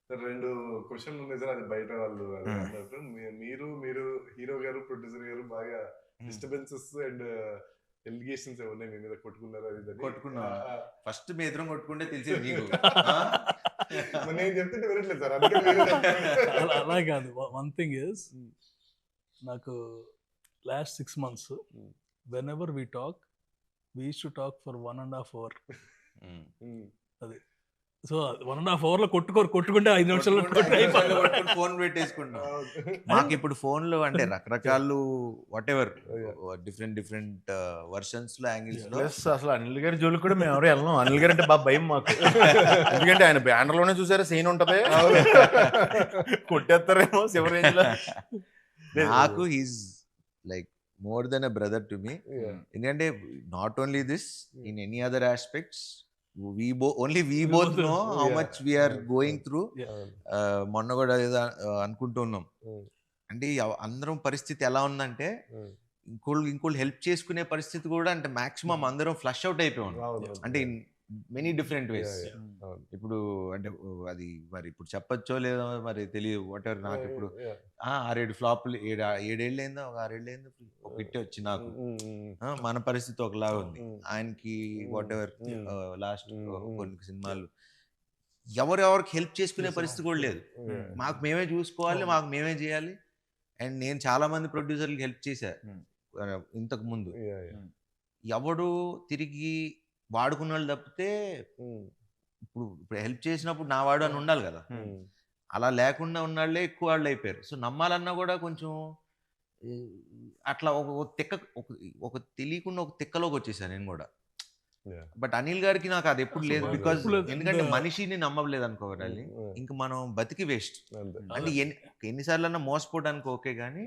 2 క్వెషన్‌లు ఉన్నాయి సార్. అది బయట వాళ్ళు అది అన్నట్టు. మీరు హీరో గారు, ప్రొడ్యూసర్ గారు బాగా డిస్టర్బెన్సెస్ అండ్ ఎలిగేషన్స్ ఏమున్నాయి మీ మీద కొట్టుకున్నారు అది ఇదని. కొట్టుకున్నాం. ఫస్ట్ మీ ఇద్దరం కొట్టుకుంటే తెలిసేది నీకు. మరి నేను చెప్తుంటే వినట్లేదు సార్. అందుకే మీరే చెప్తున్నారు. అలా కాదు. వన్ థింగ్ ఇస్ నాకు last 6 months whenever we talk we use to talk for 1.5 hour. అది సో 1.5 hour లో కొట్టుకుంటే 5 నిమిషాల్లో ఫోన్ పెట్టేసుకుంటాం. మాకు ఇప్పుడు ఫోన్లు అంటే రకరకాలు వాట్ ఎవర్ డిఫరెంట్ వర్షన్స్ లో యాంగిల్స్ లో. ప్లస్ అసలు అనిల్ గారి జోలికి కూడా మేము ఎవరు వెళ్ళాం. అనిల్ గారు అంటే బాగా భయం మాకు. ఎందుకంటే ఆయన బ్యానర్ లోనే చూసారా సీన్ ఉంటది, కొట్టేస్తారేమో శివ రేంజ్ లో. నాకు he's like more than a brother to me. ఎందుకంటే not only this, in any other aspects we both know how much we are going through. మొన్న కూడా ఏదో అనుకుంటూ ఉన్నాం అంటే అందరం పరిస్థితి ఎలా ఉందంటే ఇంకోళ్ళు హెల్ప్ చేసుకునే పరిస్థితి కూడా అంటే మాక్సిమం అందరం ఫ్లష్ అవుట్ అయిపోయాం. అంటే ఇన్ మెనీ డిఫరెంట్ వేస్. ఇప్పుడు అంటే అది మరి ఇప్పుడు చెప్పచ్చో లేదో మరి తెలియదు. What ever. నాకు ఇప్పుడు 6-7 ఫ్లాప్లు 7 ఏళ్ళు అయిందో, ఒక 6 ఏళ్ళు అయిందో ఒక హిట్ వచ్చి నాకు. మన పరిస్థితి ఒకలాగా ఉంది, ఆయనకి వాట్ ఎవర్ లాస్ట్ కొన్ని సినిమాలు ఎవరెవరికి హెల్ప్ చేసుకునే పరిస్థితి కూడా లేదు. మాకు మేమే చూసుకోవాలి, మాకు మేమే చేయాలి. అండ్ నేను చాలా మంది ప్రొడ్యూసర్లకి హెల్ప్ చేశా ఇంతకు ముందు. ఎవడు తిరిగి వాడుకున్న వాళ్ళు తప్పితే ఇప్పుడు హెల్ప్ చేసినప్పుడు నా వాడు అని ఉండాలి కదా. అలా లేకుండా ఉన్నాళ్లే ఎక్కువ వాళ్ళు అయిపోయారు. సో నమ్మాలన్నా కూడా కొంచెం అట్లా ఒక తెలియకుండా ఒక తిక్కలోకి వచ్చేసాను నేను కూడా. బట్ అనిల్ గారికి నాకు అది ఎప్పుడు లేదు. బికాజ్ ఎందుకంటే మనిషిని నమ్మలేదు అనుకోవాలి, ఇంక మనం బతికి వేస్ట్. అంటే ఎన్నిసార్లు అన్నా మోసపోవడానికి ఓకే, కానీ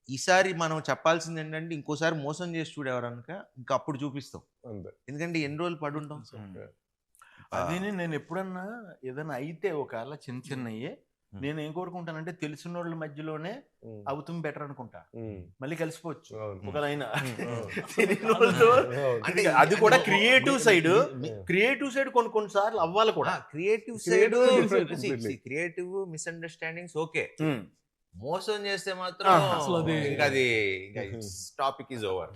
ఈసారి మనం చెప్పాల్సింది ఏంటంటే ఇంకోసారి మోసం చేసి చూడేవారనుక ఇంకా అప్పుడు చూపిస్తాం. ఎందుకంటే ఎన్ని రోజులు పడుంటాం. అది నేను ఎప్పుడన్నా ఏదైనా అయితే ఒకవేళ చిన్నయ్యే నేను ఏం కోరుకుంటానంటే తెలిసిన వాళ్ళ మధ్యలోనే అవుతుంది బెటర్ అనుకుంటా. మళ్ళీ కలిసిపోవచ్చు ఒకవేళ అయినా. అంటే అది కూడా క్రియేటివ్ సైడ్ కొన్నిసార్లు అవ్వాలి కూడా. Creative misunderstandings okay. మోసం చేస్తే మాత్రం అది టాపిక్ ఈజ్ ఓవర్.